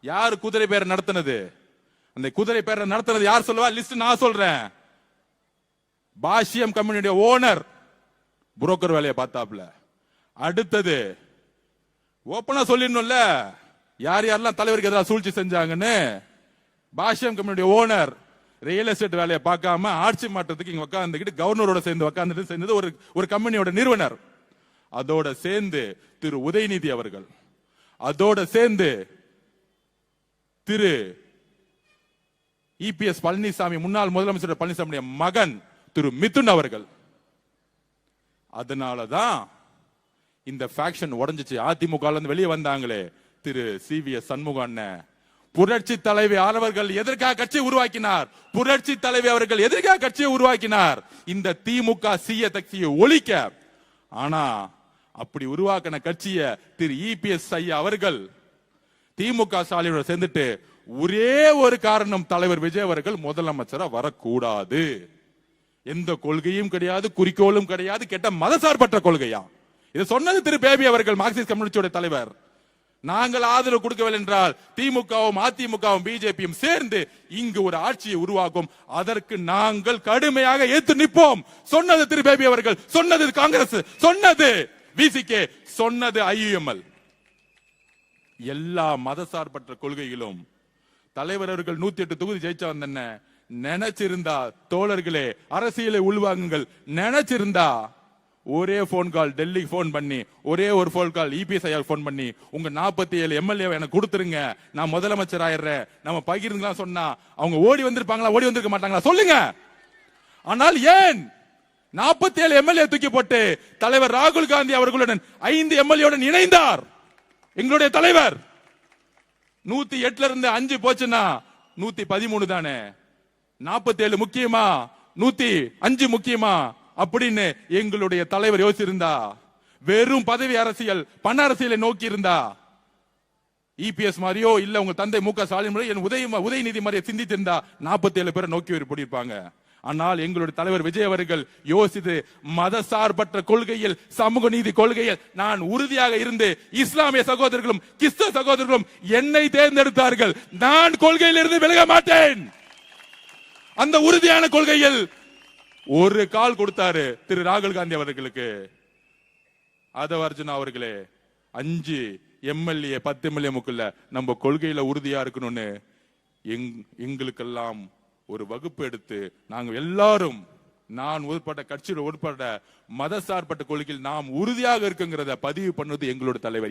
யாரு குதிரை பேரை நடத்தினது? அந்த குதிரை பேரை நடத்தினது யார் சொல்லுவா? லிஸ்ட் நான் சொல்றேன். பாஷ்யம் கம்பெனியுடைய ஓனர் புரோக்கர் வேலையை பார்த்தாப்ல. அடுத்தது ஓப்பனா சொல்லிடணும்ல யார் யாரெல்லாம் தலைவருக்கு எதிராக சூழ்ச்சி செஞ்சாங்கன்னு. பாஷ்யம் கம்பெனியுடைய ஓனர் ரியல் எஸ்டேட் வேலையை பார்க்காம ஆட்சி மாற்றத்துக்கு இங்க உட்காந்துக்கிட்டு கவர்னரோட சேர்ந்து உட்காந்துட்டு சேர்ந்தது ஒரு கம்பெனியோட நிறுவனர். அதோட சேர்ந்து திரு உதயநிதி அவர்கள், அதோட சேர்ந்து திரு இபிஎஸ் பழனிசாமி, முன்னாள் முதலமைச்சர் பழனிசாமி மகன் திரு மிதுன் அவர்கள். அதனாலதான் இந்த ஃபேக்ஷன் உடைஞ்சிச்சு. அதிமுக வெளியே வந்தாங்களே திரு சிவிஎஸ் சண்முகம் அண்ணன், புரட்சி தலைவி அவர்கள் எதற்காக கட்சியை உருவாக்கினார்? புரட்சி தலைவி அவர்கள் எதற்காக கட்சியை உருவாக்கினார்? இந்த திமுக சீய கட்சியை ஒழிக்க. ஆனா அப்படி உருவாக்கின கட்சியை திரு இபிஎஸ் ஐயா அவர்கள் திமுக ஸ்டாலினோட சேர்ந்துட்டு ஒரே ஒரு காரணம், தலைவர் விஜய் அவர்கள் முதலமைச்சரா வரக்கூடாது. எந்த கொள்கையும் கிடையாது, குறிக்கோளும் கிடையாது, கெட்ட மதசார்பற்ற கொள்கையா. இதை சொன்னது திரு பேபி அவர்கள், மார்க்சிஸ்ட் கம்யூனிஸ்டோட தலைவர். நாங்கள் ஆதரவு கொடுக்கவில்லை என்றால் திமுகவும் அதிமுகவும் பிஜேபியும் சேர்ந்து இங்கு ஒரு ஆட்சியை உருவாக்கும், அதற்கு நாங்கள் கடுமையாக ஏற்று நிற்போம். சொன்னது திரு பேபி அவர்கள், சொன்னது காங்கிரஸ், சொன்னது விசிகே, சொன்னது ஐயுஎம்எல். எல்லா மதசார்பற்ற கொள்கைகளும் தலைவர் அவர்கள் 108 தொகுதி ஜெயிச்சா வந்தன. நினைச்சிருந்தா தோழர்களே அரசியலை உள்வாங்குங்கள். நினைச்சிருந்தா ஒரே போன் கால் டெல்லிக்கு போன் பண்ணி, ஒரே ஒரு போன் கால் இபிஎஸ் ஐயா போன் பண்ணி, உங்க 47 எம்எல்ஏ எனக்கு கொடுத்துருங்க, நான் முதலமைச்சர் ஆயிடுறேன், நம்ம பகிர்ந்துலாம் சொன்னா அவங்க ஓடி வந்திருப்பாங்களா? ஓடி வந்திருக்க மாட்டாங்களா? சொல்லுங்க. ஆனால் ஏன் 47 எம்எல்ஏ தூக்கி போட்டு தலைவர் ராகுல் காந்தி அவர்களுடன் 5 எம்எல்ஏ இணைந்தார்? எங்களுடைய தலைவர் 108 இருந்து 5 போச்சுன்னா 113 தானே. 47 முக்கியமா 105 முக்கியமா அப்படின்னு எங்களுடைய தலைவர் யோசிச்சிருந்தா, வெறும் பதவி அரசியல் பண அரசியலை நோக்கி இருந்தா, இபிஎஸ் மாதிரியோ இல்ல உங்க தந்தை மு.க. ஸ்டாலின் உதயநிதி மாதிரியே சிந்தித்திருந்தா 47 பேரை நோக்கி போயிருப்பாங்க. ஆனால் எங்களுடைய தலைவர் விஜய் அவர்கள் யோசித்து மதசார்பற்ற கொள்கையில், சமூக நீதி கொள்கையில் நான் உறுதியாக இருந்து இஸ்லாமிய சகோதரர்களும் கிறிஸ்தவ சகோதரர்களும் என்னை தேர்ந்தெடுத்தார்கள். நான் கொள்கையில் இருந்து விலக மாட்டேன். அந்த உறுதியான கொள்கையில் ஒரு கால் கொடுத்தாரு திரு ராகுல் காந்தி அவர்களுக்கு. அதவர்ஜுனா அவர்களே, 5 எம்எல்ஏ 10 எம்எல்ஏ முக்குள்ள நம்ம கொள்கையில உறுதியா இருக்கணும்னு எங்களுக்கெல்லாம் ஒரு வகுப்பு எடுத்து நாங்க எல்லாரும், நான் உட்பட்ட கட்சியில் உட்பட்ட மதசார்பற்ற கொள்கையில் நாம் உறுதியாக இருக்குங்கிறத பதிவு பண்ணது எங்களோட தலைவர்.